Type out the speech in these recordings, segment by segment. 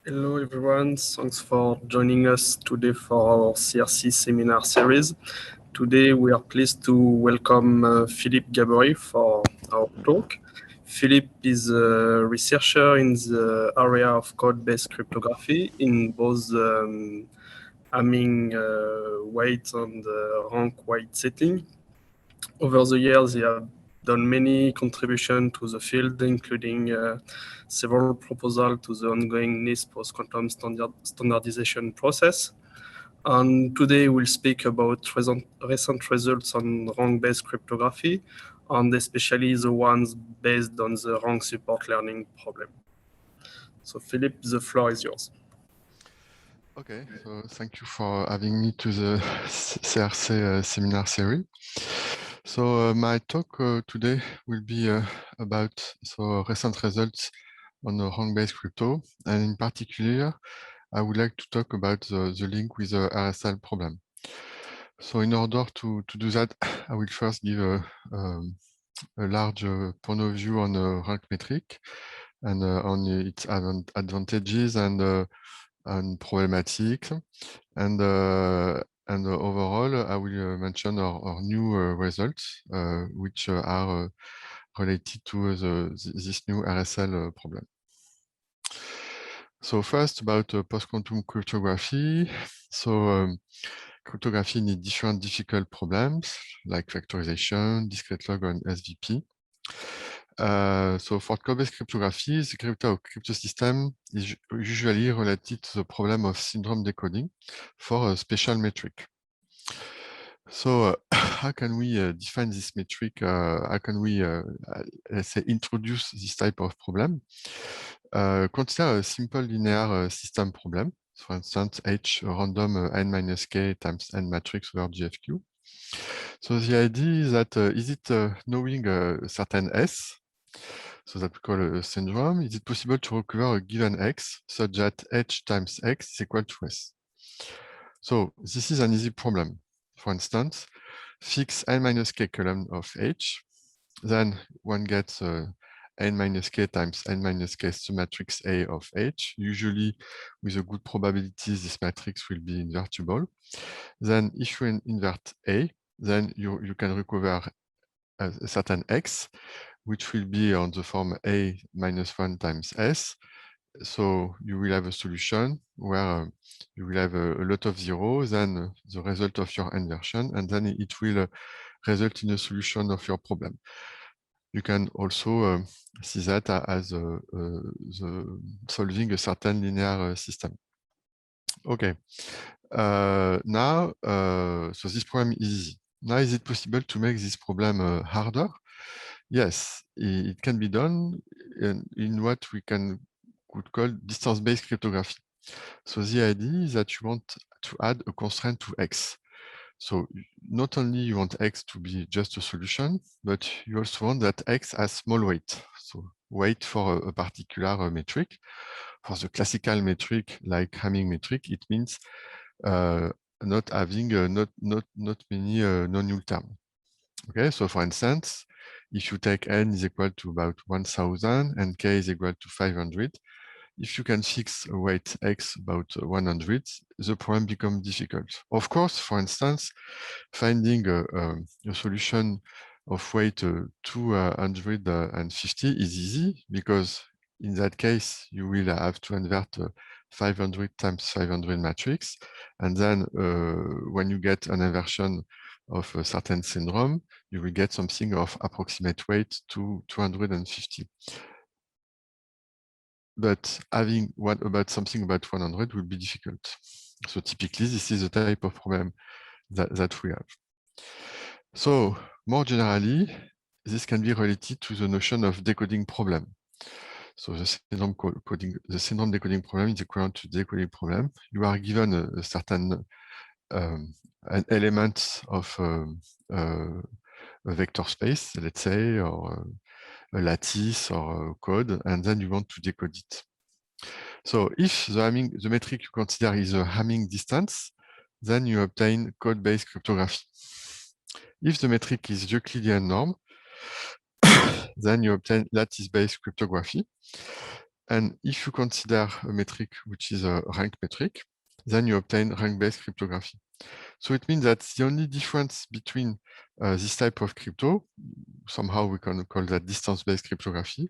Hello everyone, thanks for joining us today for our CRC seminar series. Today we are pleased to welcome Philippe Gabory for our talk. Philippe is a researcher in the area of code-based cryptography in both Hamming weight and rank weight setting. Over the years, he has done many contributions to the field, including several proposals to the ongoing NISP post-quantum standardization process. And today we'll speak about recent results on rank-based cryptography, and especially the ones based on the rank support learning problem. So Philippe, the floor is yours. Okay, so thank you for having me to the CRC seminar series. So my talk today will be about recent results on the rank-based crypto, and in particular, I would like to talk about the link with the RSL problem. So in order to do that, I will first give a large point of view on the rank metric and on its advantages and problematics. And overall, I will mention our new results, which are related to this new RSL problem. So first, about post-quantum cryptography. So cryptography needs different difficult problems like factorization, discrete log, and SVP. So for code-based cryptography, the crypto system is usually related to the problem of syndrome decoding for a special metric. So how can we define this metric? How can we, let's say, introduce this type of problem? Consider a simple linear system problem. For instance, H random n-k times n matrix over GFQ. So the idea is that is it knowing a certain S, so that we call a syndrome, is it possible to recover a given X such that H times X is equal to S? So this is an easy problem. For instance, fix n-k column of H, then one gets n-k times n-k matrix A of H. Usually, with a good probability, this matrix will be invertible. Then if you invert A, then you can recover a certain X, which will be on the form A minus 1 times S. So you will have a solution where you will have a lot of zeros, then the result of your inversion, and then it will result in a solution of your problem. You can also see that as solving a certain linear system. Okay. Now, so this problem is easy. Now, is it possible to make this problem harder? Yes, it can be done in what we could call distance-based cryptography. So the idea is that you want to add a constraint to X. So not only you want X to be just a solution, but you also want that X has small weight. So weight for a particular metric. For the classical metric, like Hamming metric, it means not having not many non-null terms. Okay, so for instance, if you take n is equal to about 1000 and k is equal to 500, if you can fix a weight x about 100, the problem becomes difficult. Of course, for instance, finding a solution of weight 250 is easy, because in that case, you will have to invert 500 times 500 matrix. And then when you get an inversion of a certain syndrome, you will get something of approximate weight to 250. But having something about 100 will be difficult. So typically, this is the type of problem that we have. So more generally, this can be related to the notion of decoding problem. So the syndrome decoding problem is equivalent to the decoding problem. You are given a certain an element of a vector space, let's say, or a lattice or a code, and then you want to decode it. So if the metric you consider is a Hamming distance, then you obtain code-based cryptography. If the metric is Euclidean norm, then you obtain lattice-based cryptography. And if you consider a metric which is a rank metric, then you obtain rank-based cryptography. So it means that the only difference between this type of crypto, somehow we can call that distance-based cryptography,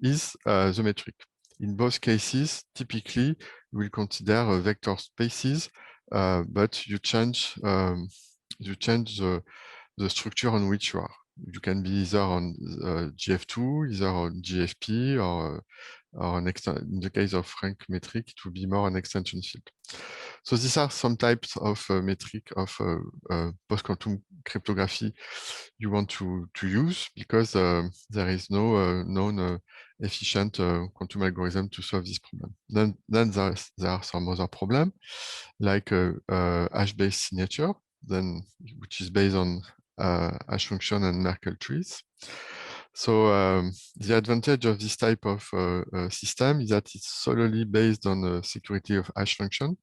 is the metric. In both cases, typically, you will consider vector spaces, but you change the structure on which you are. You can be either on GF2, either on GFP, or in the case of rank metric, it will be more an extension field. So these are some types of metric of post-quantum cryptography you want to use, because there is no known efficient quantum algorithm to solve this problem. Then there are some other problems, like hash-based signature, which is based on hash function and Merkle trees. So the advantage of this type of system is that it's solely based on the security of hash function.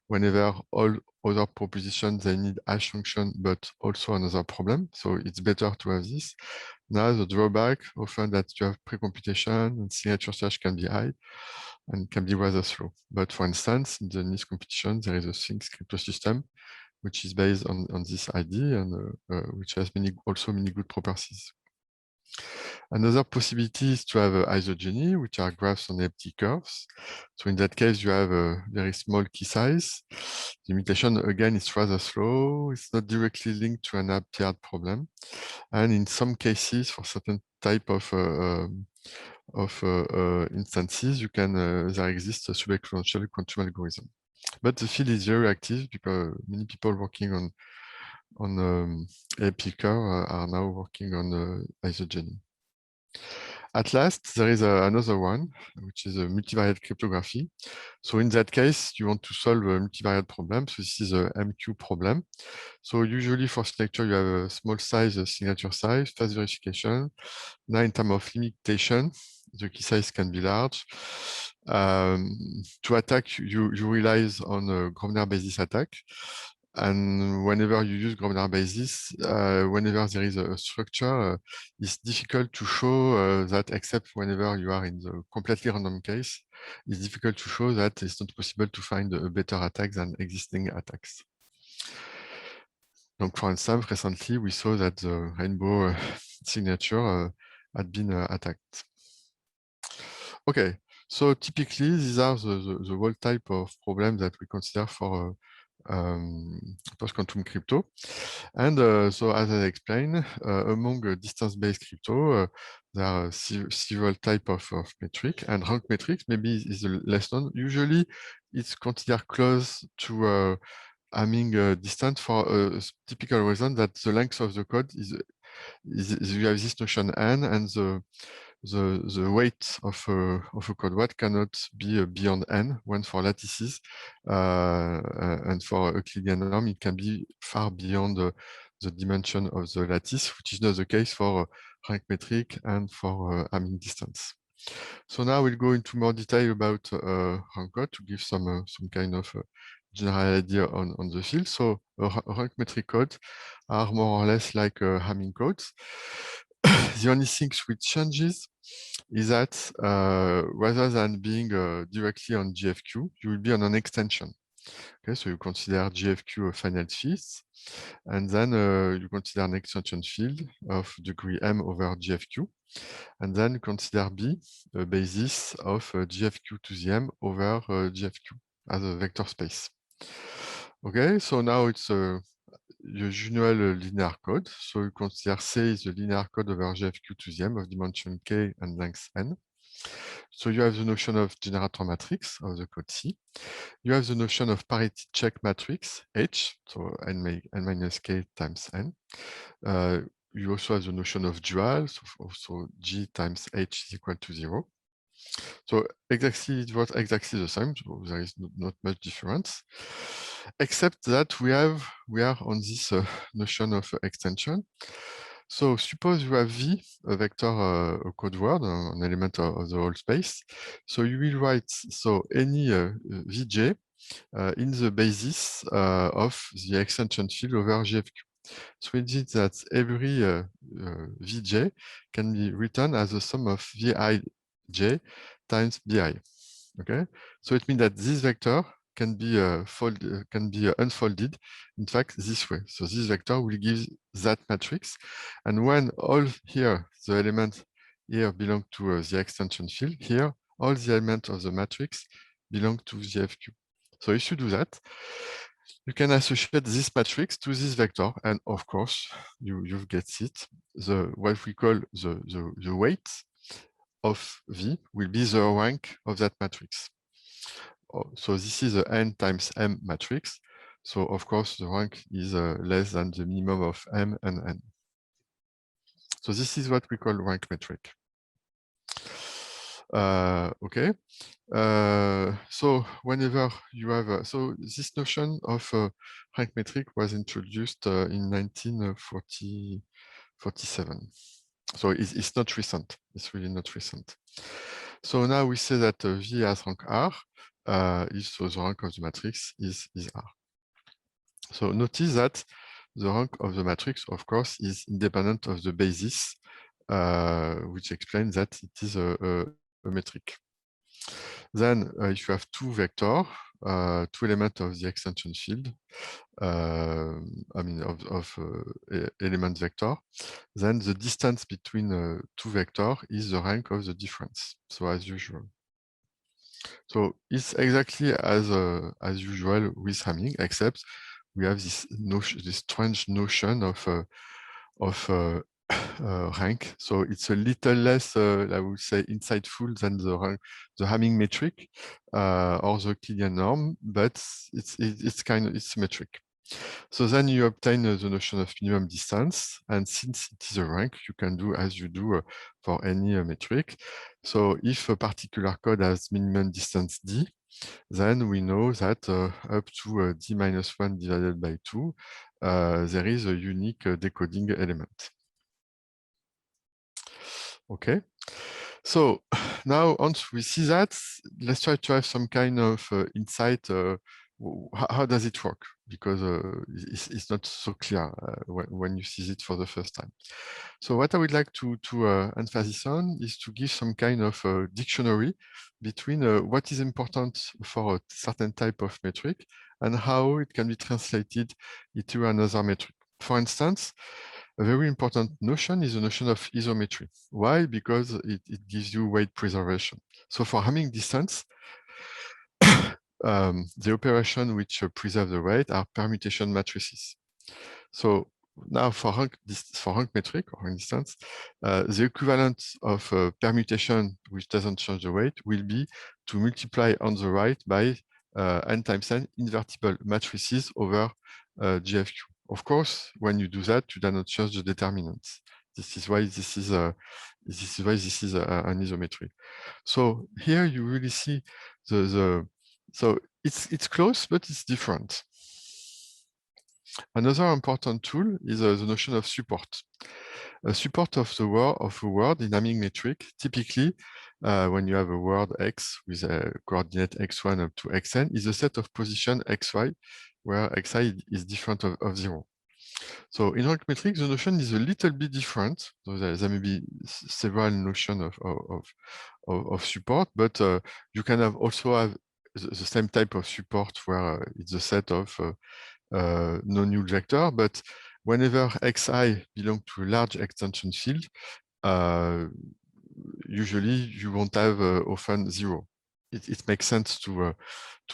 Whenever all other propositions, they need hash function, but also another problem. So it's better to have this. Now the drawback, often that you have pre-computation and signature search can be high and can be rather slow. But for instance, in the NIST competition, there is a Sphinx crypto system, which is based on this idea and which has also many good properties. Another possibility is to have isogeny, which are graphs on empty curves. So in that case, you have a very small key size. The imitation, again, is rather slow. It's not directly linked to an appeared problem. And in some cases, for certain type of instances, there exists a subexponential quantum algorithm. But the field is very active because many people working on API curve are now working on isogeny. At last, there is another one, which is a multivariate cryptography. So in that case, you want to solve a multivariate problem. So this is a MQ problem. So usually for signature, you have a small size, a signature size, fast verification. Now in terms of limitation, the key size can be large. To attack, you rely on a Grosvenor basis attack. And whenever you use Grosvenor basis, whenever there is a structure, it's difficult to show that, except whenever you are in the completely random case, it's difficult to show that it's not possible to find a better attack than existing attacks. Donc, for instance, recently we saw that the rainbow signature had been attacked. Okay, so typically these are the whole type of problems that we consider for post-quantum crypto. And so as I explained, among distance-based crypto, there are several types of metric, and rank metrics maybe is the less known. Usually it's considered close to Hamming distance for a typical reason that the length of the code is you have this notion n, and the weight of a code word cannot be beyond n. One for lattices, and for Euclidean norm, it can be far beyond the dimension of the lattice, which is not the case for rank metric and for Hamming distance. So now we'll go into more detail about rank code to give some kind of general idea on the field. So rank metric codes are more or less like Hamming codes. The only thing which changes is that rather than being directly on GFQ, you will be on an extension. Okay, so you consider GFQ a finite field, and then you consider an extension field of degree m over GFQ, and then consider B a basis of GFQ to the m over GFQ as a vector space. Okay, so now it's the usual linear code. So you consider C is the linear code over GFQ to the m of dimension k and length n. So you have the notion of generator matrix of the code C. You have the notion of parity check matrix H, so n minus k times n. You also have the notion of dual, so G times H is equal to 0. So it was exactly the same, so there is not much difference, except that we are on this notion of extension. So suppose you have V, a vector, a code word, an element of the whole space. So you will write any Vj in the basis of the extension field over GFQ. So it means that every Vj can be written as a sum of Vij times bi. Okay, so it means that this vector can be unfolded, in fact, this way. So this vector will give that matrix, and when all here the elements here belong to the extension field, here all the elements of the matrix belong to the FQ. So if you do that, you can associate this matrix to this vector, and of course, you get it. What we call the weight of V will be the rank of that matrix. So this is a n times m matrix. So of course, the rank is less than the minimum of m and n. So this is what we call rank metric. Okay. So whenever you have, so this notion of rank metric was introduced in 1947. So it's not recent. It's really not recent. So now we say that V has rank R, if so the rank of the matrix is R. So notice that the rank of the matrix, of course, is independent of the basis, which explains that it is a metric. Then if you have two vectors, two elements of the extension field, I mean of element vector, then the distance between two vectors is the rank of the difference. So as usual. So it's exactly as usual with Hamming, except we have this strange notion of rank. So it's a little less, I would say, insightful than the Hamming metric or the Killian norm, but it's metric. So then you obtain the notion of minimum distance, and since it is a rank, you can do as you do for any metric. So if a particular code has minimum distance d, then we know that up to d minus 1 divided by 2, there is a unique decoding element. Okay, so now once we see that, let's try to have some kind of insight. How does it work? Because it's not so clear when you see it for the first time. So what I would like to emphasize on is to give some kind of dictionary between what is important for a certain type of metric and how it can be translated into another metric. For instance, a very important notion is the notion of isometry. Why? Because it gives you weight preservation. So for Hamming distance, the operation which preserve the weight are permutation matrices. So now for rank metric, or instance, the equivalent of permutation which doesn't change the weight will be to multiply on the right by n times n invertible matrices over GFQ. Of course, when you do that, you do not change the determinants. This is why this is an isometry. So here you really see so it's close, but it's different. Another important tool is the notion of support. Support of a word in Hamming metric, typically when you have a word x with a coordinate x1 up to xn, is a set of position xy, where xi is different of 0. So in rank metric, the notion is a little bit different. So there may be several notions of support, but you can also have the same type of support where it's a set of non-null vector, but whenever xi belongs to a large extension field, usually you won't have often 0. It makes sense to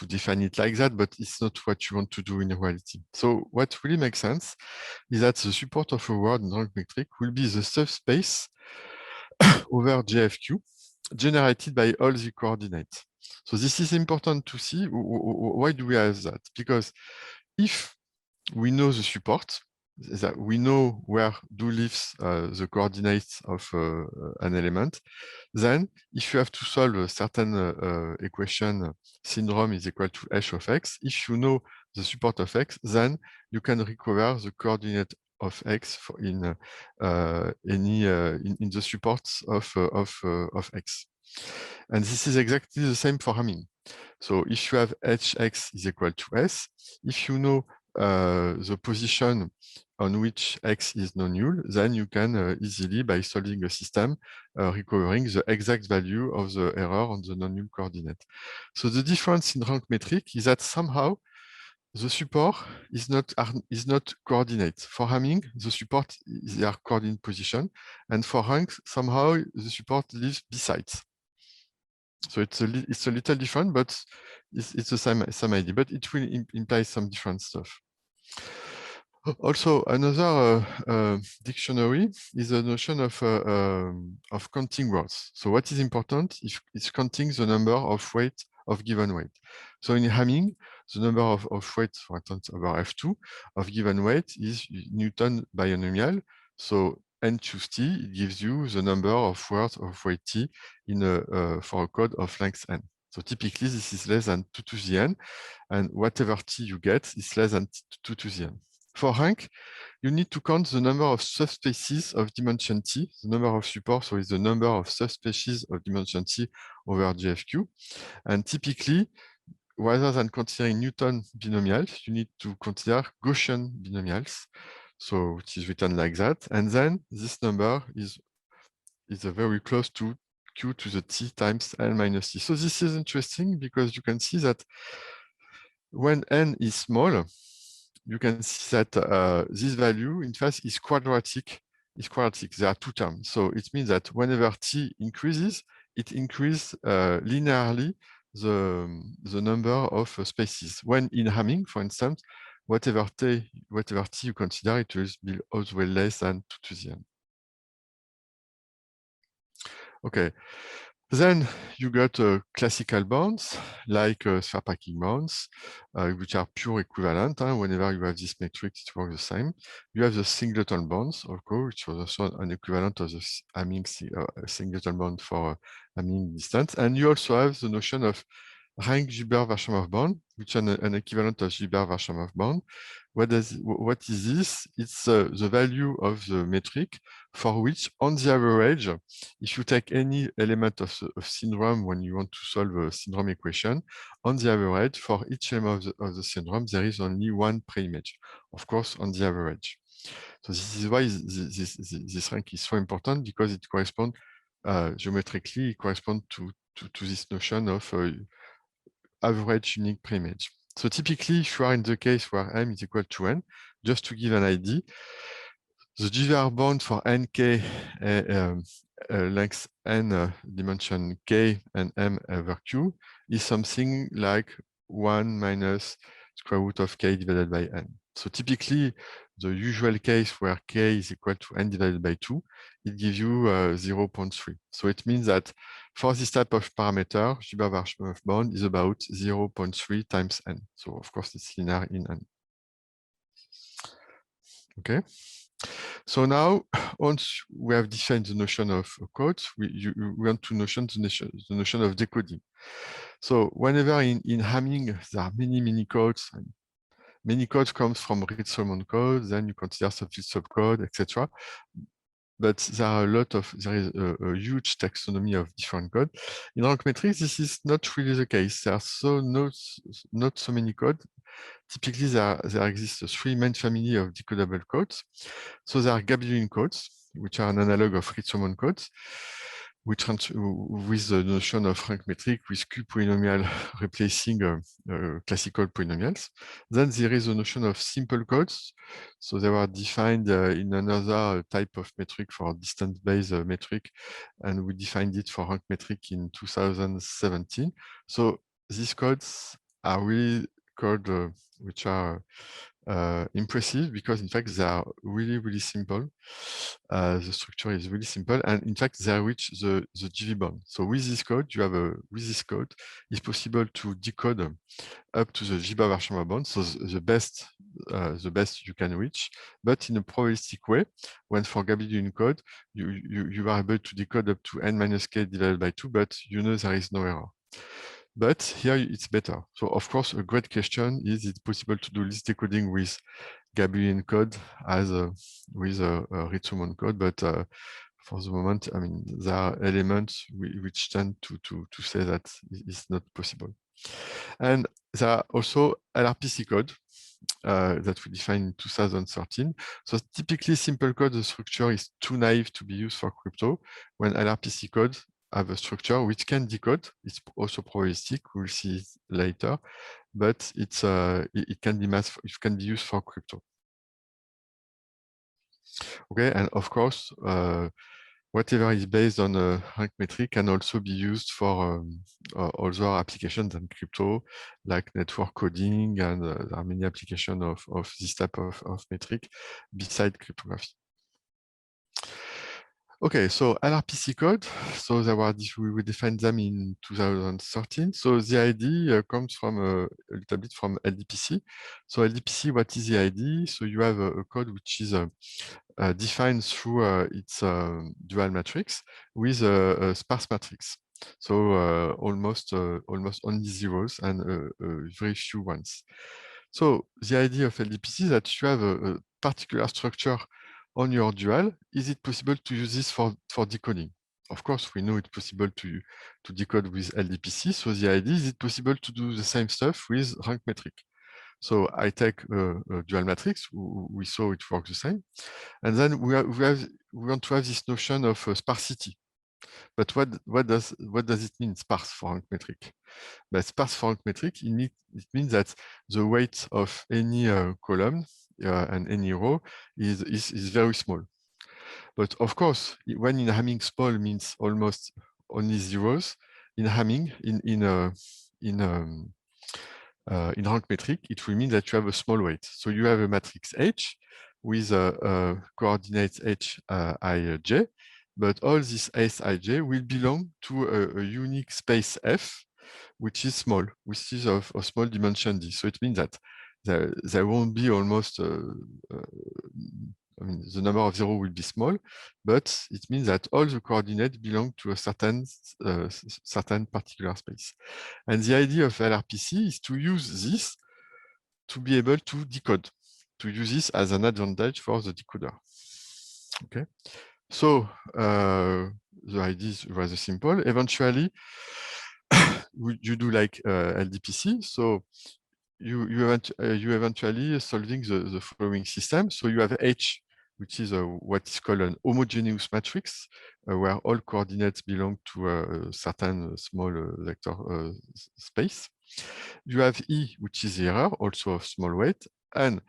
define it like that, but it's not what you want to do in reality. So what really makes sense is that the support of a word in rank metric will be the subspace over GFQ generated by all the coordinates. So this is important to see. Why do we have that? Because if we know the support, that we know where do lives the coordinates of an element, then if you have to solve a certain equation, syndrome is equal to h of x, if you know the support of x, then you can recover the coordinate of x in the supports of x. And this is exactly the same for Hamming. So if you have hx is equal to s, if you know the position on which X is non-null, then you can easily, by solving a system, recovering the exact value of the error on the non-null coordinate. So the difference in rank metric is that somehow the support is not coordinate. For Hamming, the support is their coordinate position, and for rank, somehow the support lives besides. So it's a little different, but it's the same idea, but it will imply some different stuff. Also, another dictionary is the notion of counting words. So what is important is counting the number of weight of given weight. So in Hamming, the number of weights, for instance, over F2 of given weight is Newton binomial. So n choose t, it gives you the number of words of weight t in for a code of length n. So typically, this is less than 2 to the n, and whatever t you get is less than 2 to the n. For rank, you need to count the number of subspecies of dimension t. The number of supports, so is the number of subspecies of dimension t over GFQ. And typically, rather than considering Newton binomials, you need to consider Gaussian binomials. So it is written like that. And then this number is very close to q to the t times n minus t. So this is interesting because you can see that when n is small, you can see that this value, in fact, is quadratic. There are two terms. So it means that whenever t increases, it increases linearly the number of spaces. When in Hamming, for instance, whatever t you consider, it will be always less than 2 to the n. Okay. Then you got classical bounds, like sphere packing bounds, which are pure equivalent. Whenever you have this metric, it works the same. You have the singleton bounds, of course, which was also an equivalent of the Hamming singleton bound for Hamming distance. And you also have the notion of Rank-Gilbert-Varchamov bound, which is an equivalent of Gilbert-Varchamov bound. What is this? It's the value of the metric for which, on the average, if you take any element of syndrome when you want to solve a syndrome equation, on the average, for each element of the syndrome, there is only one preimage, of course, on the average. So this is why this rank is so important, because it corresponds geometrically, it corresponds to this notion of average unique preimage. So typically, if you are in the case where m is equal to n, just to give an idea, the Gilbert bound for nk length n dimension k and m over q is something like 1 minus square root of k divided by n. So typically, the usual case where k is equal to n divided by 2, it gives you 0.3. So it means that for this type of parameter, Gilbert-Varchamov bound is about 0.3 times n. So of course, it's linear in n. Okay. So now, once we have defined the notion of codes, we want to the notion of decoding. So whenever in Hamming, there are many codes, and many codes comes from Reed-Solomon code, then you consider subfield subcode, etc. But there is a huge taxonomy of different code. In rank metrics, this is not really the case. There are not so many codes. Typically, there exists 3 main family of decodable codes. So there are Gabellian codes, which are an analog of Reed-Solomon codes, which with the notion of rank metric with Q polynomial replacing classical polynomials. Then there is a notion of simple codes. So they were defined in another type of metric for distance-based metric, and we defined it for rank metric in 2017. So these codes are really code which are impressive because in fact they are really simple. The structure is really simple, and in fact they reach the GV bound. So with this code, with this code, it's possible to decode up to the Gilbert-Varchamov bound, so the best you can reach, but in a probabilistic way. When for Gabellian code, you are able to decode up to n minus k divided by 2, but you know there is no error. But here it's better. So of course, a great question is it possible to do list decoding with Gabellian code as with Reed-Solomon code? But for the moment, I mean, there are elements which tend to say that it's not possible. And there are also LRPC code that we defined in 2013. So typically simple code, the structure is too naive to be used for crypto. When LRPC code have a structure which can decode, it's also probabilistic, we'll see it later, but it can be used for crypto. Okay, and of course, whatever is based on a rank metric can also be used for other applications than crypto, like network coding, and there are many applications of this type of metric beside cryptography. Okay, so LRPC code, so we defined them in 2013. So the ID comes from a little bit from LDPC. So LDPC, what is the ID? So you have a code which is defined through its dual matrix with a sparse matrix. So almost only zeros and very few ones. So the idea of LDPC is that you have a particular structure on your dual. Is it possible to use this for decoding? Of course, we know it's possible to decode with LDPC. So the idea is it possible to do the same stuff with rank metric. So I take a dual matrix. We saw it works the same. And then we want to have this notion of sparsity. But what does it mean, sparse for rank metric? But sparse for rank metric, it means that the weight of any column and any row is very small. But of course, when in Hamming small means almost only zeros, in Hamming, in rank metric, it will mean that you have a small weight. So you have a matrix H with coordinates H, I, J, but all this S, I, J will belong to a unique space F, which is small, which is of small dimension D. So it means that there won't be almost, I mean, the number of zero will be small, but it means that all the coordinates belong to a certain particular space. And the idea of LRPC is to use this to be able to decode, to use this as an advantage for the decoder. Okay, so the idea is rather simple. Eventually, you do like LDPC. So you eventually solving the following system. So you have H, which is what is called an homogeneous matrix, where all coordinates belong to a certain small vector space. You have E, which is the error, also of small weight. And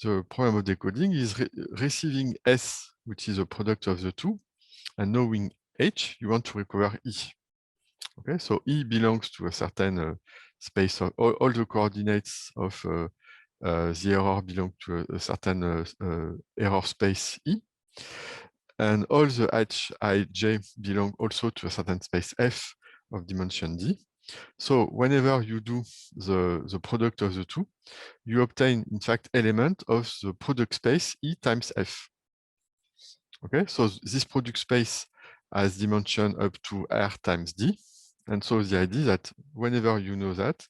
the problem of decoding is receiving S, which is a product of the two, and knowing H, you want to recover E. Okay, so E belongs to a certain space of all the coordinates of the error belong to a certain error space E. And all the H, I, J belong also to a certain space F of dimension D. So whenever you do the product of the two, you obtain, in fact, element of the product space E times F. Okay, so this product space has dimension up to R times D. And so the idea is that whenever you know that,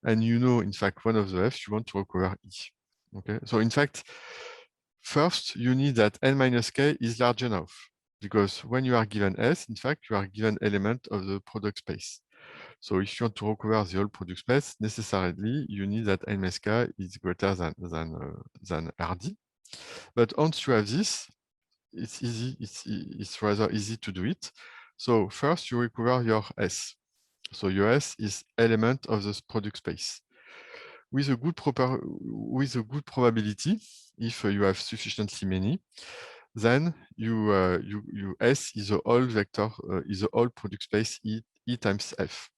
and you know, in fact, one of the F's, you want to recover E. Okay, so in fact, first, you need that N minus K is large enough, because when you are given S, in fact, you are given element of the product space. So if you want to recover the whole product space, necessarily, you need that N minus K is greater than RD. But once you have this, it's easy. It's rather easy to do it. So first, you recover your S. So your S is element of this product space. With a good probability, if you have sufficiently many, then you S is a whole vector, is a whole product space E times F.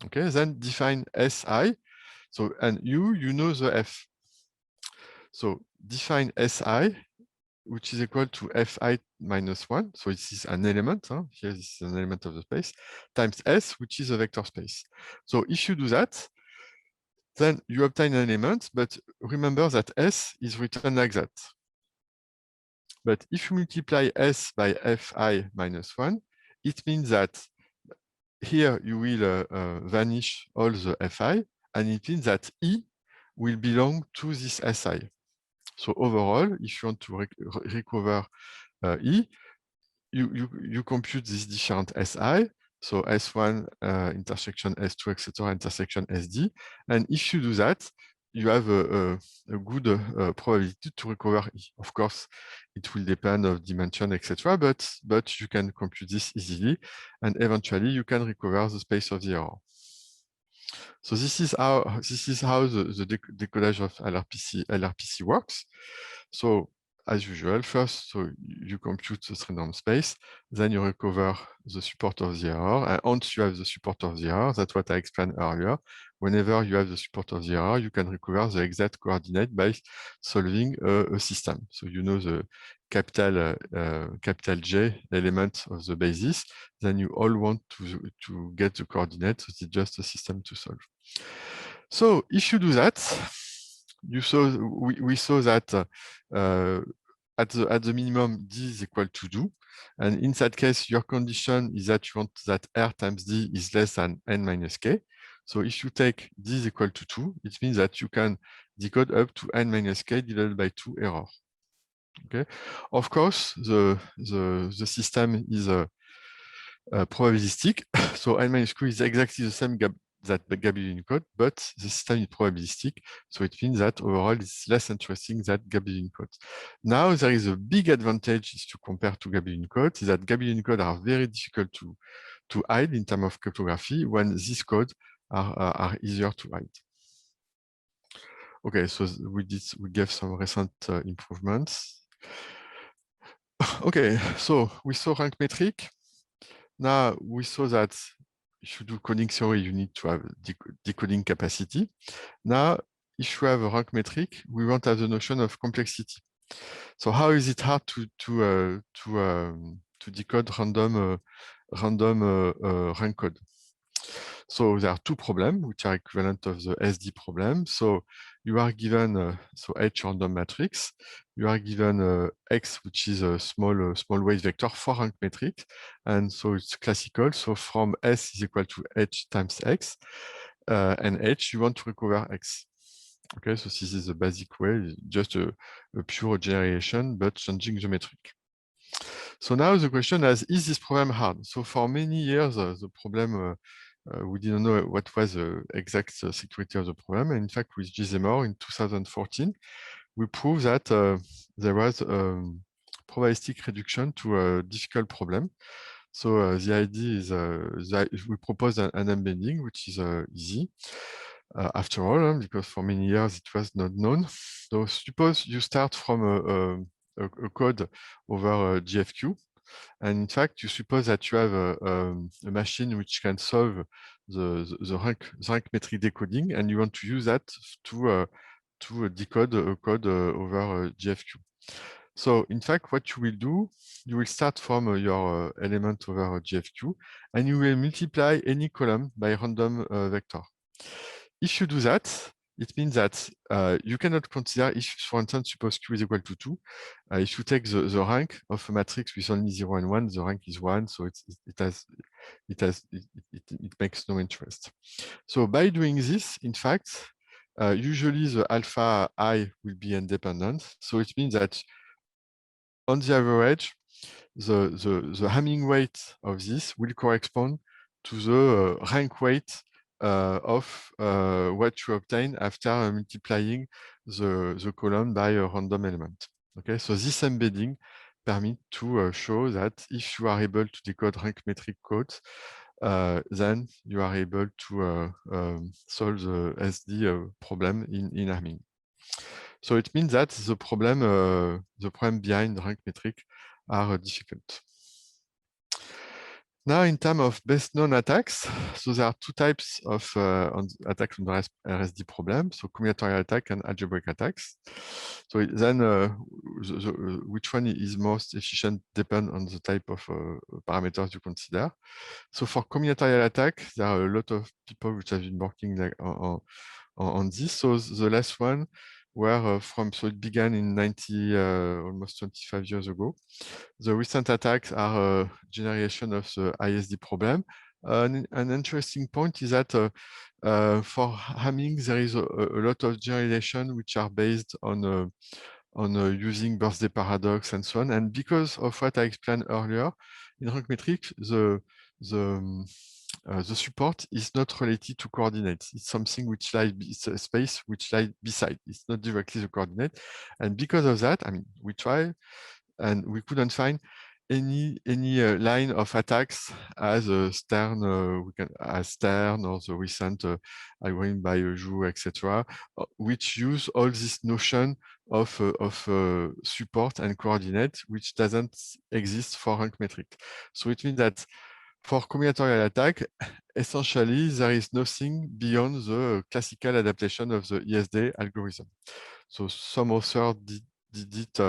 Okay, then define Si. So and you know the F. So define Si, which is equal to Fi minus 1. So this is an element. Here, this is an element of the space, times S, which is a vector space. So if you do that, then you obtain an element, but remember that S is written like that. But if you multiply S by Fi minus 1, it means that here you will vanish all the Fi, and it means that E will belong to this Si. So overall, if you want to recover E, you compute this different Si, So S1 intersection S2, etc., intersection SD. And if you do that, you have a good probability to recover E. Of course, it will depend of dimension, etc., but you can compute this easily, and eventually you can recover the space of the error. So this is how the decodage of LRPC works. So as usual, first, so you compute the random space, then you recover the support of the error. And once you have the support of the error, that's what I explained earlier. Whenever you have the support of the error, you can recover the exact coordinate by solving a system. So you know the capital J element of the basis, then you all want to get the coordinates. So it's just a system to solve. So if you do that, we saw that at the minimum, D is equal to do. And in that case, your condition is that you want that R times D is less than N minus K. So if you take D is equal to 2, it means that you can decode up to N minus K divided by 2 error. Okay. Of course, the system is probabilistic. So N minus Q is exactly the same that Gabellian code, but the system is probabilistic. So it means that overall it's less interesting than Gabellian code. Now there is a big advantage to compare to Gabellian code, is that Gabellian code are very difficult to hide in terms of cryptography, when these codes are easier to hide. Okay, so we gave some recent improvements. Okay, so we saw rank metric. Now we saw that if you do coding theory, you need to have decoding capacity. Now, if you have a rank metric, we want to have the notion of complexity. So how is it hard to decode random rank code? So there are two problems which are equivalent of the SD problem. So you are given H random matrix. You are given X, which is a small weight vector for rank metric, and so it's classical. So from S is equal to H times X, and H you want to recover X. Okay, so this is the basic way, just a pure generation, but changing the metric. So now the question is this problem hard? So for many years, the problem we didn't know what was the exact security of the problem. And in fact, with GZMOR in 2014, we proved that there was probabilistic reduction to a difficult problem. So the idea is that we propose an embedding, which is easy. After all, because for many years it was not known. So suppose you start from a code over GFQ. And in fact, you suppose that you have a machine which can solve the rank metric decoding, and you want to use that to decode a code over GFQ. So in fact, what you will do, you will start from your element over GFQ, and you will multiply any column by random vector. If you do that, it means that you cannot consider, if, for instance, suppose Q is equal to 2, if you take the rank of a matrix with only 0 and 1, the rank is 1, so it makes no interest. So by doing this, in fact, usually the alpha I will be independent. So it means that on the average, the Hamming weight of this will correspond to the rank weight of what you obtain after multiplying the column by a random element. Okay, so this embedding permits to show that if you are able to decode rank metric codes, then you are able to solve the SD problem in Hamming. So it means that the problem behind rank metric are difficult. Now, in terms of best known attacks, so there are two types of attacks on the RSD problem, so combinatorial attack and algebraic attacks. So then which one is most efficient depends on the type of parameters you consider. So for combinatorial attack, there are a lot of people which have been working on this. So the last one were so it began in almost 25 years ago. The recent attacks are a generation of the ISD problem. An interesting point is that for Hamming, there is a lot of generalization which are based on using birthday paradox and so on. And because of what I explained earlier, in rank metric, the the support is not related to coordinates. It's something which lies, it's a space which lies beside. It's not directly the coordinate. And because of that, I mean, we tried and we couldn't find any line of attacks as Stern, as Stern or the recent algorithm by Zhu, etc., which use all this notion of support and coordinate, which doesn't exist for rank metric. So it means that for combinatorial attack, essentially, there is nothing beyond the classical adaptation of the ESD algorithm. So some authors did it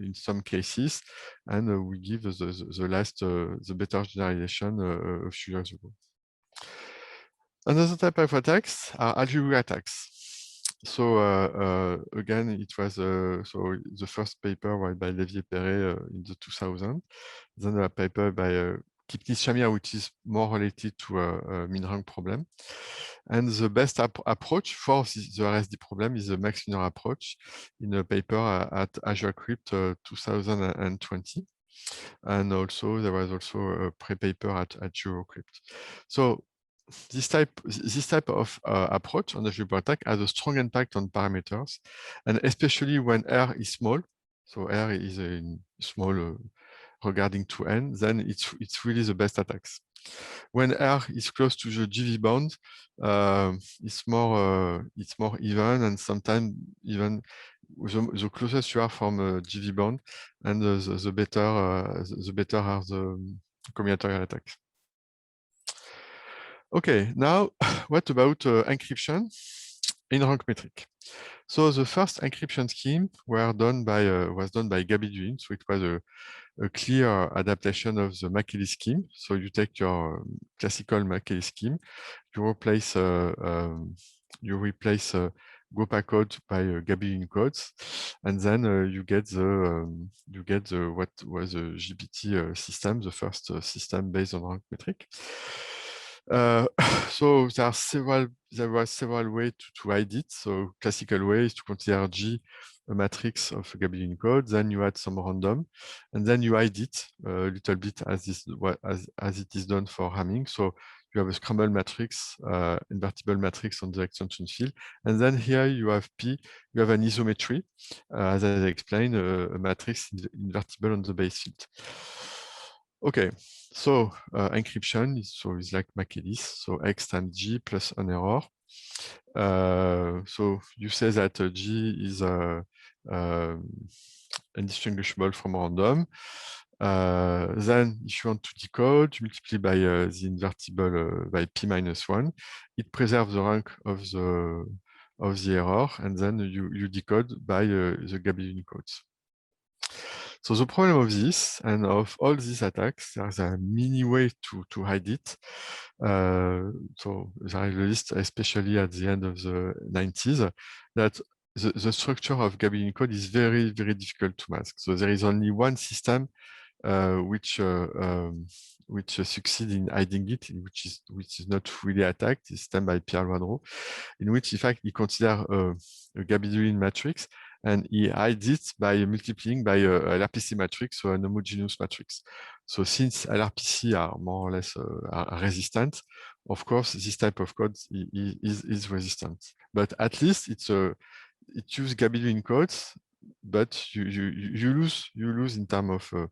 in some cases, and we give the better generalization a few years ago. Another type of attacks are algebraic attacks. So again, it was so the first paper was by Lévier-Perret in the 2000. Then a paper by Kipnis-Shamir, which is more related to a mean rank problem. And the best approach for the RSD problem is the max linear approach in a paper at Azure Crypt 2020. And also there was also a pre-paper at Eurocrypt. So this type of approach on the algebra attack has a strong impact on parameters, and especially when R is small. So R is small regarding to n, then it's really the best attacks. When R is close to the GV bound, it's more even, and sometimes even the closest you are from GV bound, and the better are the combinatorial attacks. Okay, now what about encryption in rank metric? So the first encryption scheme was done by Gaby Duin. So it was a clear adaptation of the Makely scheme. So you take your classical Makely scheme, you replace Gopa code by Gaby Duin codes, and then you get the what was a GPT system, the first system based on rank metric. So there were several ways to hide it. So classical way is to consider G a matrix of Gaby Duin code, then you add some random, and then you hide it a little bit as it is done for Hamming. So you have a scramble matrix, invertible matrix on the extension field, and then here you have P, you have an isometry, as I explained, a matrix invertible on the base field. Okay, so encryption is like Michaelis, so X times G plus an error. So you say that G is indistinguishable from random. Then if you want to decode, you multiply by the invertible by P minus 1. It preserves the rank of the error, and then you decode by the Gaby Duin codes. So the problem of this and of all these attacks, there's a mini way to hide it. So there is a list, especially at the end of the 90s, that the structure of Gaby Duin code is very, very difficult to mask. So there is only one system which succeed in hiding it, which is not really attacked. It's done by Pierre Loiseau, in which, in fact, he considers a Gaby Duin matrix, and he hides it by multiplying by a LRPC matrix, so an homogeneous matrix. So since LRPC are more or less are resistant, of course, this type of code is resistant. But at least it uses Gaby Duin codes, but you lose in terms of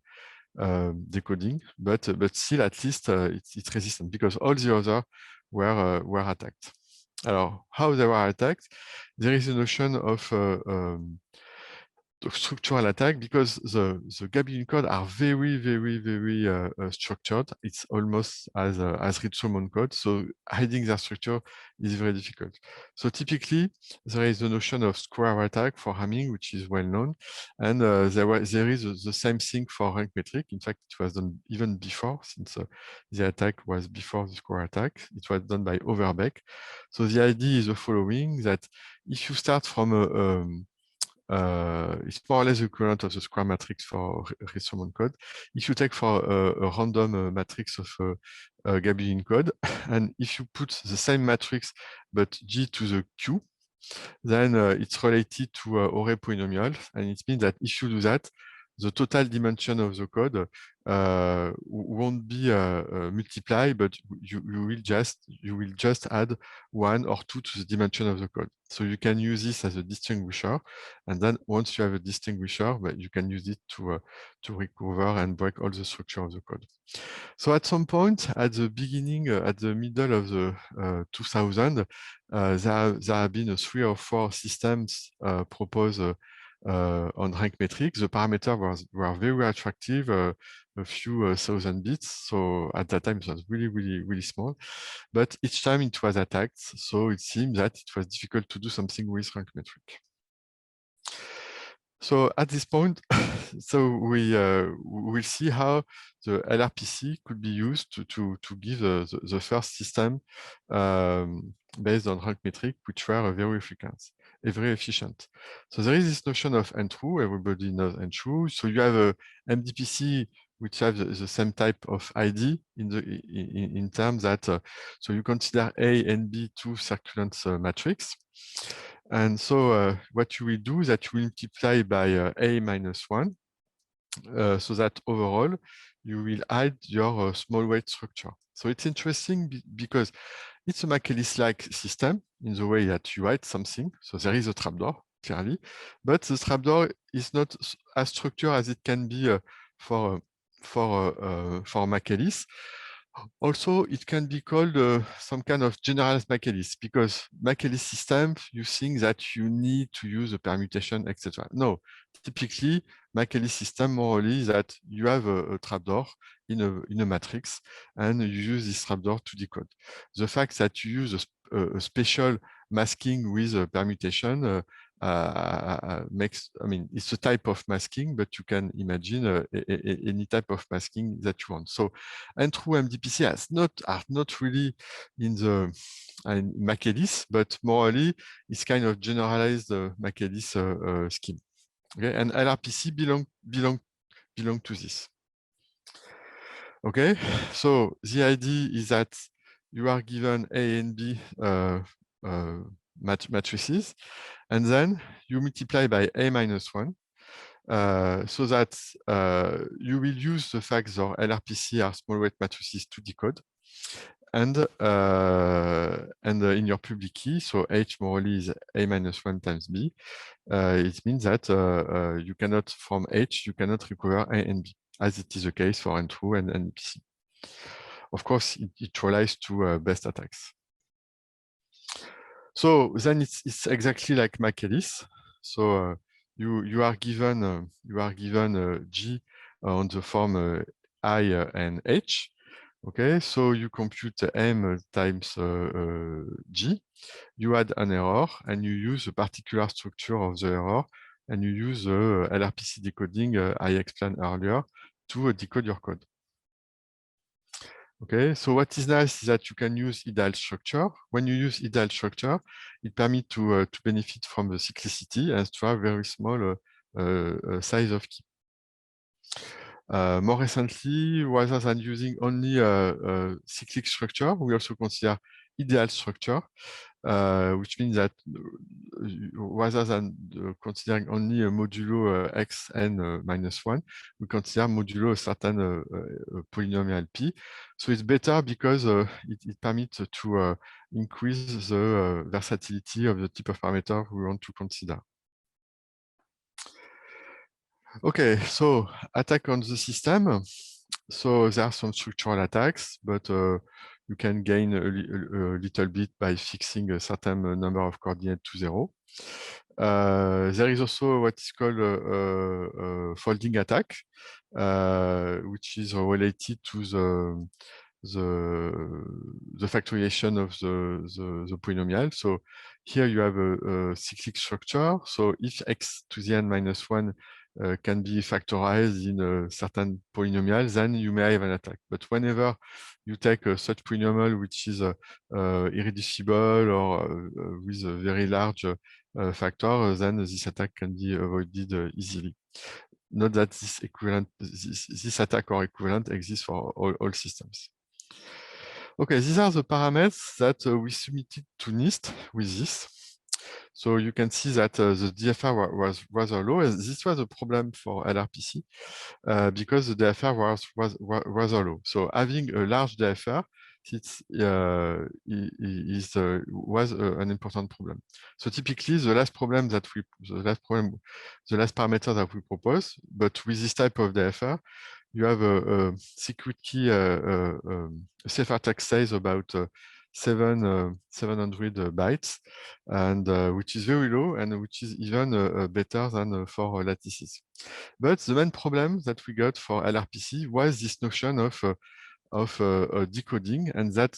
decoding, but still at least it's resistant because all the others were attacked. Alors, how they were attacked? There is a notion of structural attack because the Gaby Duin code are very, very, very structured. It's almost as Rich-Solomon code. So hiding their structure is very difficult. So typically, there is the notion of square attack for Hamming, which is well known. And there is the same thing for rank metric. In fact, it was done even before, since the attack was before the square attack. It was done by Overbeck. So the idea is the following, that if you start from it's more or less the equivalent of the square matrix for Rich-Solomon code. If you take for a random matrix of Gaby Duin code, and if you put the same matrix but G to the Q, then it's related to Hoare polynomial, and it means that if you do that, the total dimension of the code won't be multiplied, but you will just add 1 or 2 to the dimension of the code. So you can use this as a distinguisher, and then once you have a distinguisher, but you can use it to recover and break all the structure of the code. So at some point, at the beginning, at the middle of the 2000, there have been 3 or 4 systems proposed on rank metrics. The parameters were very attractive, a few thousand bits. So at that time, it was really small. But each time it was attacked, so it seemed that it was difficult to do something with rank metric. So at this point, so we will see how the LRPC could be used to give the first system based on rank metric, which were very efficient. So there is this notion of ntrue. Everybody knows ntrue. So you have a MDPC which have the same type of ID in terms that so you consider A and B two circulant matrix. And so what you will do is that you will multiply by A minus 1, so that overall you will hide your small weight structure. So it's interesting because it's a McEllis-like system in the way that you hide something. So there is a trapdoor, clearly, but the trapdoor is not as structured as it can be for McEllis. Also, it can be called some kind of generalized McEllis, because McEllis system, you think that you need to use a permutation, etc. No, typically, McEllis system more or less that you have a trapdoor in a matrix, and you use this trapdoor to decode. The fact that you use a special masking with a permutation makes, I mean, it's a type of masking, but you can imagine any type of masking that you want. So, ntrue MDPC are not really in the McEllis, but more or less it's kind of generalized McEllis scheme. Okay, and LRPC belong to this. Okay, so the idea is that you are given A and B matrices, and then you multiply by A minus 1, so that you will use the fact that LRPC are small weight matrices to decode. And in your public key, so H more or less is A minus 1 times B, it means that you cannot, from H, you cannot recover A and B, as it is the case for ntrue and NPC. Of course, it relies to best attacks. So then it's exactly like McEllis. So you are given G on the form I and H. Okay, so you compute M times G. You add an error, and you use a particular structure of the error, and you use the LRPC decoding I explained earlier to decode your code. Okay, so what is nice is that you can use ideal structure. When you use ideal structure, it permits to benefit from the cyclicity and to have very small size of key. More recently, rather than using only cyclic structure, we also consider ideal structure, which means that rather than considering only a modulo x n minus 1, we consider modulo a certain polynomial p. So it's better because it permits to increase the versatility of the type of parameter we want to consider. Okay, so attack on the system. So there are some structural attacks, but you can gain a little bit by fixing a certain number of coordinates to 0. There is also what is called a folding attack, which is related to the factorization of the polynomial. So here you have a cyclic structure. So if x to the n minus 1 can be factorized in a certain polynomial, then you may have an attack. But whenever you take such polynomial which is irreducible or with a very large factor, then this attack can be avoided easily. Note that this attack or equivalent exists for all systems. Okay, these are the parameters that we submitted to NIST with this. So you can see that the DFR was rather low. And this was a problem for LRPC because the DFR was rather low. So having a large DFR was an important problem. So typically, the last parameter that we propose, but with this type of DFR, you have a secret key, ciphertext size about 700 bytes, and which is very low and which is even better than for lattices. But the main problem that we got for LRPC was this notion of decoding, and that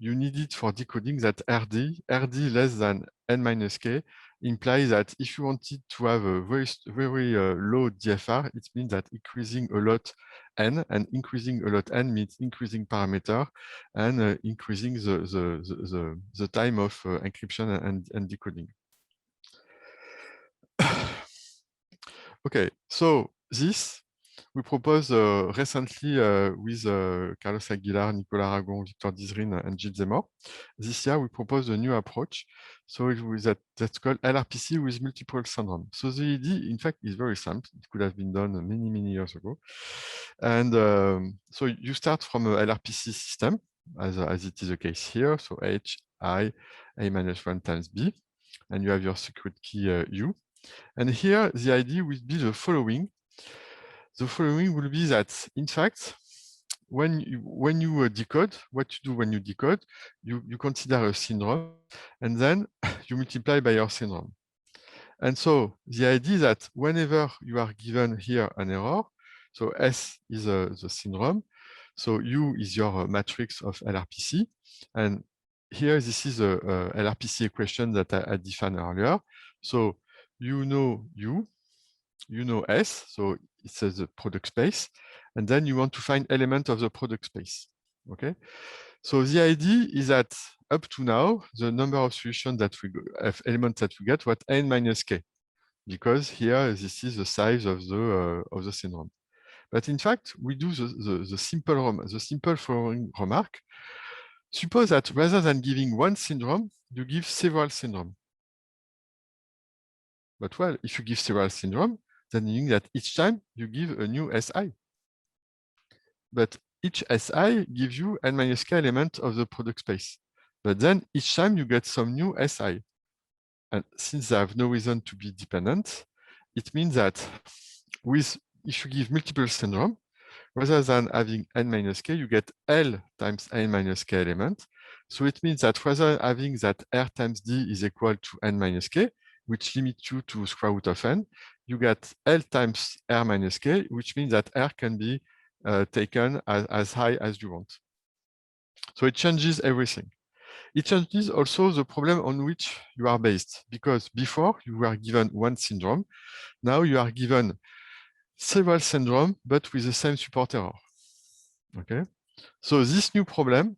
you needed for decoding that RD less than n-k implies that if you wanted to have a very low DFR, it means that increasing a lot n, and increasing a lot n means increasing parameter and increasing the time of encryption and decoding. Okay, so this we propose recently with Carlos Aguilar, Nicolas Aragon, Victor Dizrin, and Gilles Zemmour. This year, we propose a new approach. So that's called LRPC with multiple syndrome. So the idea, in fact, is very simple. It could have been done many, many years ago. And so you start from a LRPC system, as it is the case here. So H, I, A-1 times B. And you have your secret key U. And here, the idea will be the following. The following will be that, in fact, when you decode, what you do when you decode, you consider a syndrome, and then you multiply by your syndrome. And so the idea is that whenever you are given here an error, so S is the syndrome, so U is your matrix of LRPC, and here this is a LRPC equation that I defined earlier. So you know U, you know S, so it's the product space, and then you want to find element of the product space. Okay, so the idea is that up to now, the number of solutions that we have elements that we get was n minus k, because here this is the size of the syndrome. But in fact, we do the simple following remark. Suppose that rather than giving one syndrome, you give several syndromes. But well, if you give several syndromes, then you mean that each time you give a new SI. But each SI gives you n minus k element of the product space. But then each time you get some new SI. And since they have no reason to be dependent, it means that if you give multiple syndrome, rather than having n minus k, you get L times n minus k element. So it means that rather than having that R times D is equal to n minus k, which limits you to square root of n, you get L times R minus k, which means that R can be taken as high as you want. So it changes everything. It changes also the problem on which you are based, because before you were given one syndrome, now you are given several syndromes, but with the same support error. Okay, so this new problem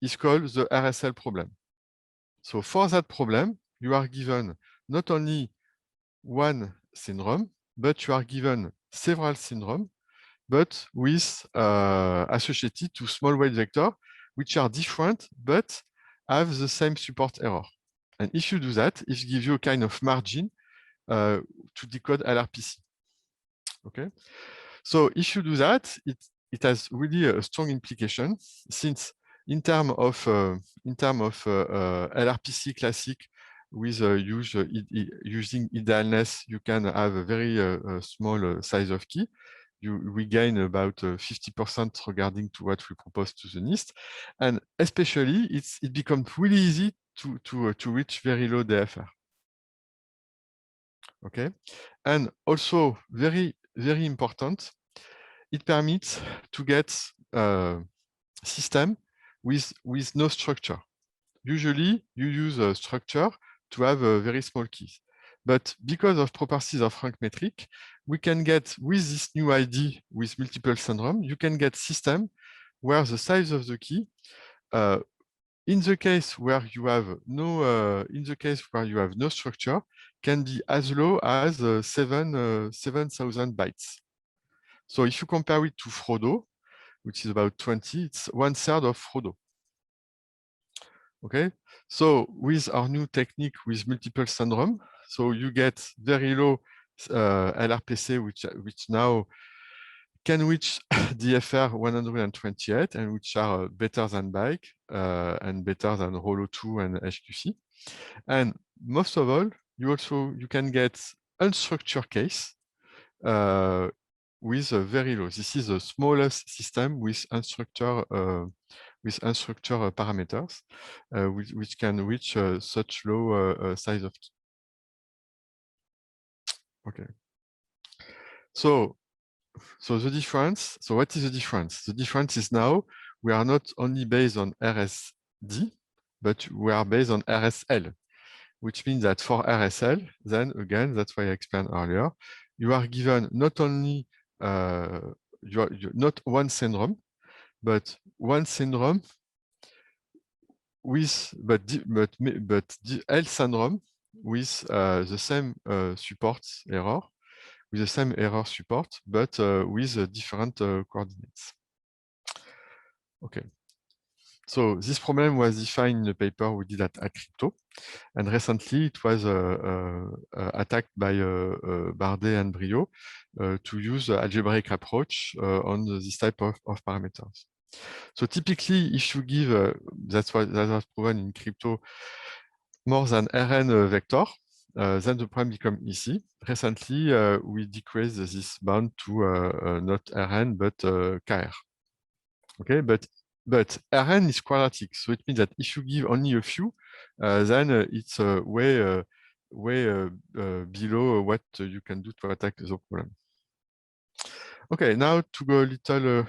is called the RSL problem. So for that problem, you are given not only one syndrome, but you are given several syndromes, but with associated to small weight vector, which are different, but have the same support error. And if you do that, it gives you a kind of margin to decode LRPC. Okay, so if you do that, it has really a strong implication, since in terms of LRPC classic with using idealness, you can have a very small size of key. We gain about 50% regarding to what we propose to the NIST, and especially it becomes really easy to reach very low DFR. Okay, and also very important, it permits to get system with no structure. Usually, you use a structure to have a very small keys. But because of properties of rank metric, we can get, with this new ID with multiple syndrome, you can get system where the size of the key, in the case where you have no structure, can be as low as 7,000 bytes. So if you compare it to Frodo, which is about 20, it's 1/3 of Frodo. Okay, so with our new technique with multiple syndrome, so you get very low LRPC, which now can reach DFR 128 and which are better than bike and better than Rollo 2 and HQC. And most of all, you can get unstructured case with very low. This is the smallest system with unstructured parameters, which can reach such low size of key. Okay. So the difference. So what is the difference? The difference is now we are not only based on RSD, but we are based on RSL, which means that for RSL, then again, that's why I explained earlier, you are given not only you're not one syndrome, but one syndrome with L syndrome with the same support error, with the same error support, but with different coordinates. Okay. So this problem was defined in a paper we did at Crypto, and recently it was attacked by Bardet and Brio to use algebraic approach on this type of parameters. So typically, if you give, that was proven in Crypto, more than Rn vector, then the problem becomes easy. Recently, we decreased this bound to not Rn, but Kr. Okay, but Rn is quadratic, so it means that if you give only a few, then it's way below what you can do to attack the problem. Okay, now to go a little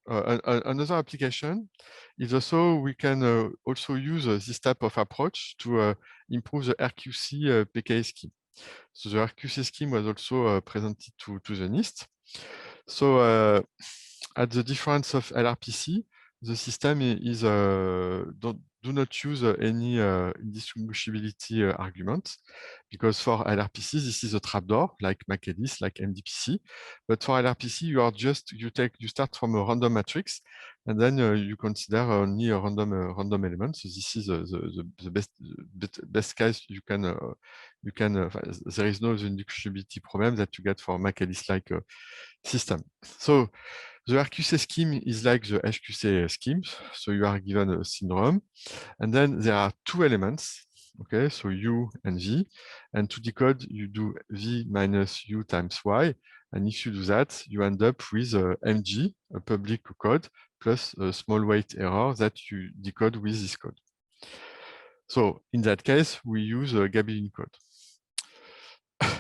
another application is also we can also use this type of approach to improve the RQC PKA scheme. So the RQC scheme was also presented to the NIST. So at the difference of LRPC, the system is do not use any indistinguishability argument, because for LRPC this is a trapdoor like McElis, like MDPC. But for LRPC, you start from a random matrix, and then you consider only a random element. So this is the best case you can. There is no indistinguishability problem that you get for McElis-like system. So the RQC scheme is like the HQC scheme. So you are given a syndrome, and then there are two elements. Okay, so U and V, and to decode, you do V minus U times Y. And if you do that, you end up with MG, a public code, plus a small weight error that you decode with this code. So in that case, we use a Gabelin code.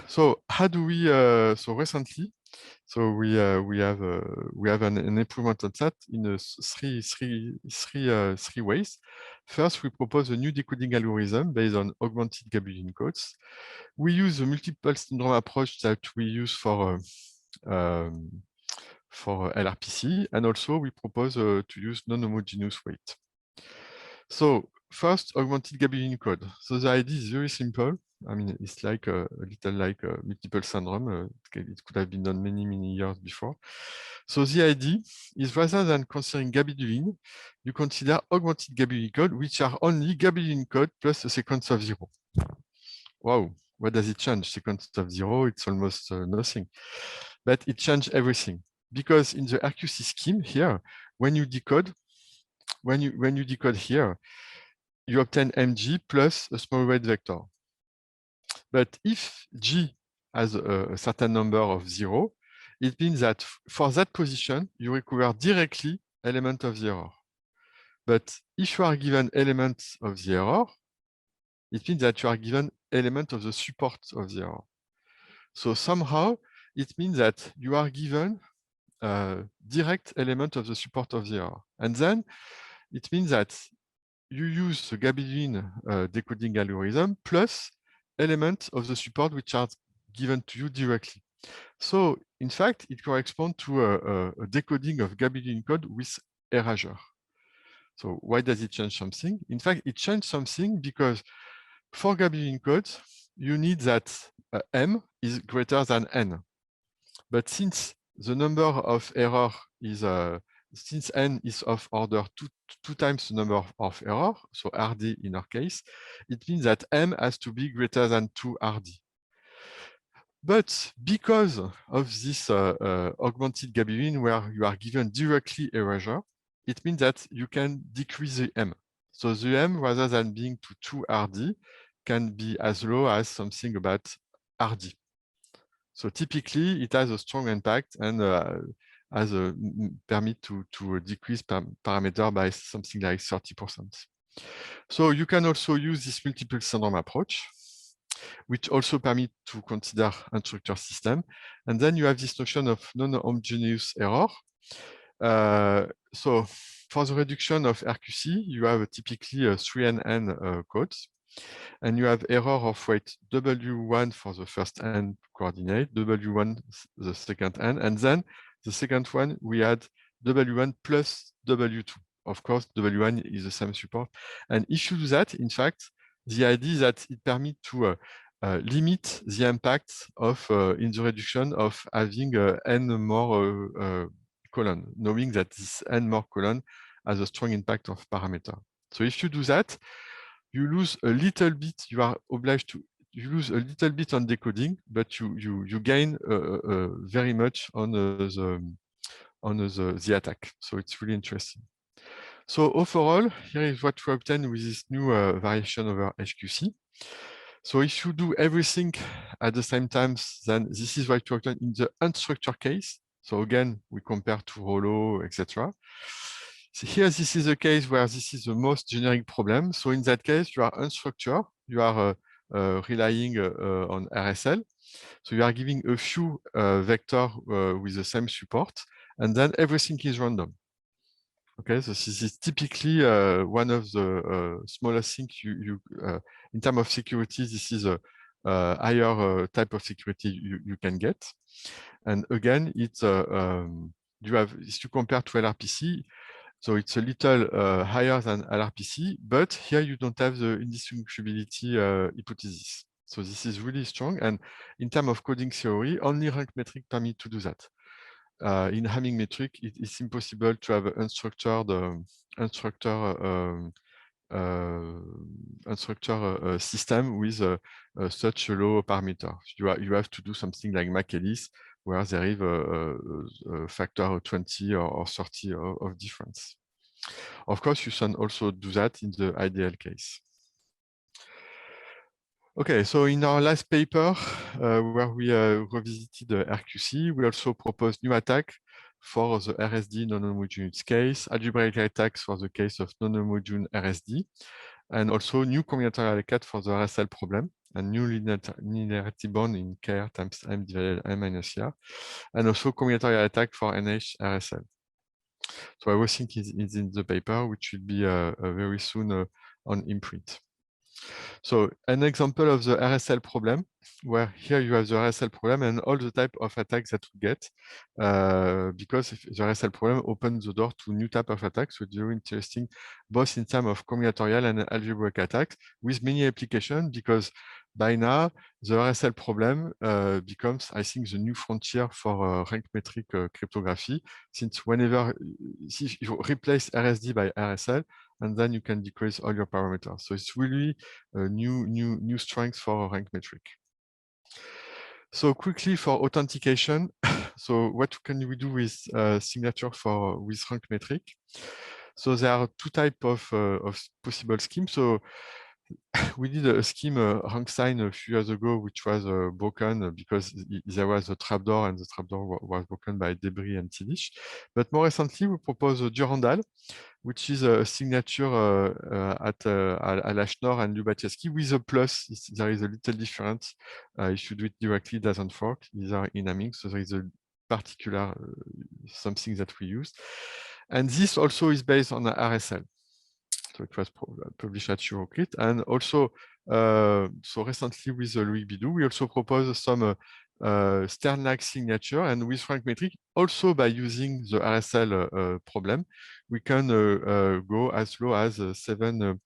So how do we, so recently, so we have an improvement on that in three ways. First, we propose a new decoding algorithm based on augmented Gabelin codes. We use a multiple syndrome approach that we use for LRPC, and also we propose to use non-homogeneous weight. So first, augmented Gabelin code. So the idea is very simple. I mean, it's like a little like a multiple syndrome. It could have been done many years before. So the idea is, rather than considering Gabelin, you consider augmented Gabelin code, which are only Gabelin code plus a sequence of 0. Wow, what does it change? Sequence of 0, it's almost nothing. But it changed everything, because in the RQC scheme here, when you decode here, you obtain mg plus a small weight vector. But if g has a certain number of 0, it means that for that position, you recover directly element of the error. But if you are given element of the error, it means that you are given element of the support of the error. So somehow, it means that you are given direct element of the support of the error. And then it means that you use the Gabelin decoding algorithm plus elements of the support which are given to you directly. So in fact, it corresponds to a decoding of Gabelin code with erasure. So why does it change something? In fact, it changed something because for Gabelin codes, you need that m is greater than n. But since the number of error is since n is of order two times the number of error, so RD in our case, it means that m has to be greater than 2 RD. But because of this augmented gabion where you are given directly erasure, it means that you can decrease the m. So the m, rather than being to 2 RD, can be as low as something about RD. So typically, it has a strong impact and has a permit to decrease parameter by something like 30%. So you can also use this multiple syndrome approach, which also permit to consider unstructured system. And then you have this notion of non-homogeneous error. So for the reduction of RQC, you have typically 3NN codes. And you have error of weight W1 for the first n coordinate, W1 the second n, and then the second one, we add W1 plus W2. Of course, W1 is the same support. And if you do that, in fact, the idea is that it permits to limit the impact of in the reduction of having n more colon, knowing that this n more colon has a strong impact of parameter. So if you do that, you lose a little bit, you are obliged to, you lose a little bit on decoding, but you gain very much on the attack. So it's really interesting. So overall, here is what we obtain with this new variation over HQC. So if you do everything at the same time, then this is what you obtain in the unstructured case. So again, we compare to Rollo, etc. So here, this is a case where this is the most generic problem. So in that case, you are unstructured. You are relying on RSL. So you are giving a few vectors with the same support, and then everything is random. Okay, so this is typically one of the smallest things in terms of security. This is a higher type of security you can get. And again, it's you have, if you compare to LRPC, so it's a little higher than LRPC, but here you don't have the indistinguishability hypothesis. So this is really strong. And in terms of coding theory, only rank metric permit to do that. In Hamming metric, it's impossible to have an unstructured system with such a low parameter. You have to do something like McEllis, where there is a factor 20 or 30 of difference. Of course, you can also do that in the ideal case. Okay, so in our last paper, where we revisited the RQC, we also proposed new attack for the RSD non-homogeneous case, algebraic attacks for the case of non-homogeneous RSD, and also new combinatorial attack for the RSL problem, and new linearity bound in KR times M divided M minus R, and also combinatorial attack for NH RSL. So everything is in the paper, which should be very soon on imprint. So an example of the RSL problem, where here you have the RSL problem and all the type of attacks that we get, because the RSL problem opens the door to new type of attacks, so it's very interesting, both in terms of combinatorial and algebraic attacks, with many applications, because by now, the RSL problem becomes, I think, the new frontier for rank metric cryptography, since whenever you replace RSD by RSL, and then you can decrease all your parameters. So it's really a new strength for rank metric. So quickly for authentication, so what can we do with signature with rank metric? So there are two types of possible schemes. So we did a scheme rank sign a few years ago, which was broken because there was a trapdoor, and the trapdoor was broken by debris and Tiddish. But more recently, we propose a Durandal, which is a signature at Lachner and Lubachevsky with a plus. There is a little difference. If you do it directly, it doesn't fork. These are in Hamming, so there is a particular something that we use. And this also is based on RSL. So it was published at Eurocrit. And also, so recently with Louis Bidou, we also propose some Stern-like signature, and with rank metric, also by using the RSL problem, we can go as low as 7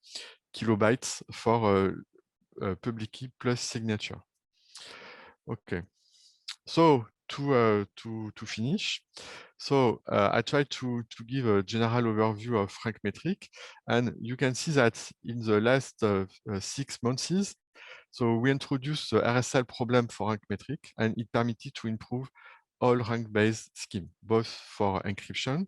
kilobytes for public key plus signature. Okay. So to finish. So I tried to give a general overview of rank metric, and you can see that in the last 6 months, so we introduced the RSL problem for rank metric, and it permitted to improve all rank-based scheme, both for encryption.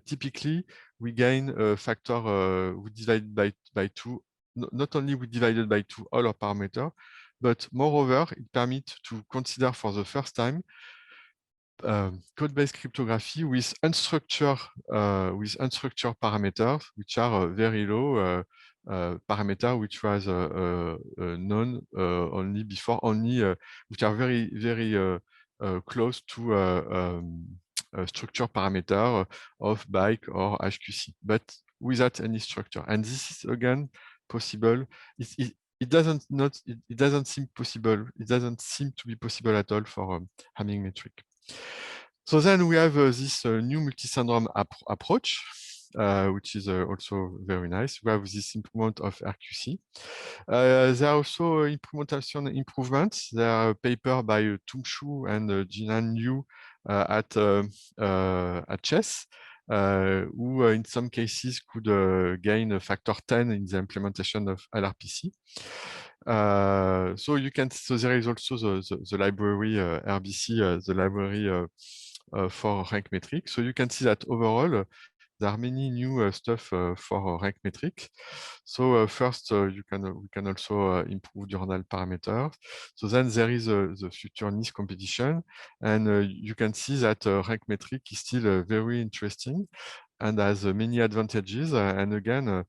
Typically, we gain a factor, we divide by 2. Not only we divided by 2 all our parameters, but moreover, it permits to consider for the first time code-based cryptography with unstructured parameters, which are very low parameter, which was known only before, which are very close to structure parameter of BIKE or HQC, but without any structure. And this is again possible. It doesn't seem possible. It doesn't seem to be possible at all for Hamming metric. So then we have this new multi-syndrome approach, which is also very nice. We have this improvement of RQC. There are also improvements. There are a paper by Tumshu and Jinan Liu at CHES, who in some cases could gain a factor 10 in the implementation of LRPC. So you can. So there is also the library RBC, the library for rank metric. So you can see that overall there are many new stuff for rank metric. So first, we can also improve journal parameters. So then there is the future NIST competition, and you can see that rank metric is still very interesting and has many advantages. And again,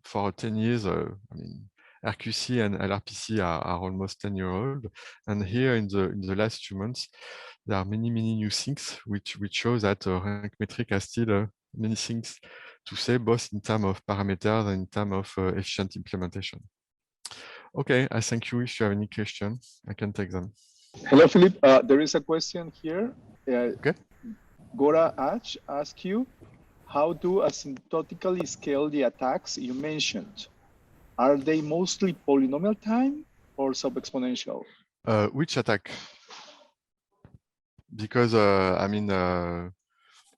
for 10 years, I mean, RQC and LRPC are almost 10-year-old, and here in the last few months, there are many new things which show that rank metric has still many things to say, both in terms of parameters and in terms of efficient implementation. Okay, I thank you. If you have any questions, I can take them. Hello, Philippe. There is a question here. Okay. Gora H asks you, how do asymptotically scale the attacks you mentioned? Are they mostly polynomial time or sub-exponential? Which attack? Because I mean,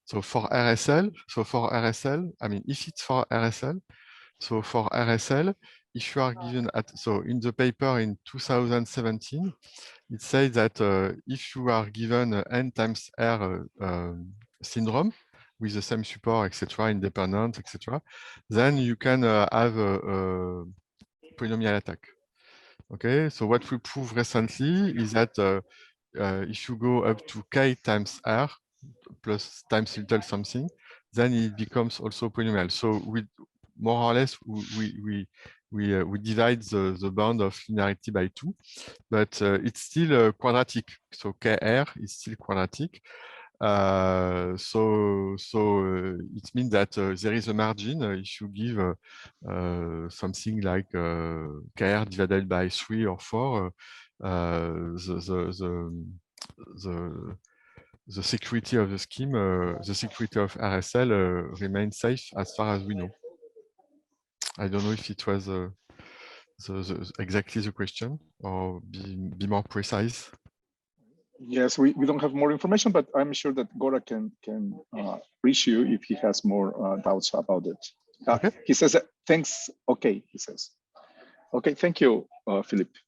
so for RSL, I mean, if it's for RSL, so for RSL, if you are given so in the paper in 2017, it says that if you are given n times r syndrome with the same support, etc., independent, etc., then you can have a polynomial attack. Okay, so what we proved recently is that if you go up to k times r plus times little something, then it becomes also polynomial. So we more or less we divide the bound of linearity by 2, but it's still quadratic. So kr is still quadratic. So it means that there is a margin if you give something like kr divided by 3 or 4, the security of the scheme, the security of RSL remains safe as far as we know. I don't know if it was exactly the question, or be more precise. Yes, we don't have more information, but I'm sure that Gora can reach you if he has more doubts about it. Okay. He says, thanks. Okay, he says. Okay, thank you, Philippe.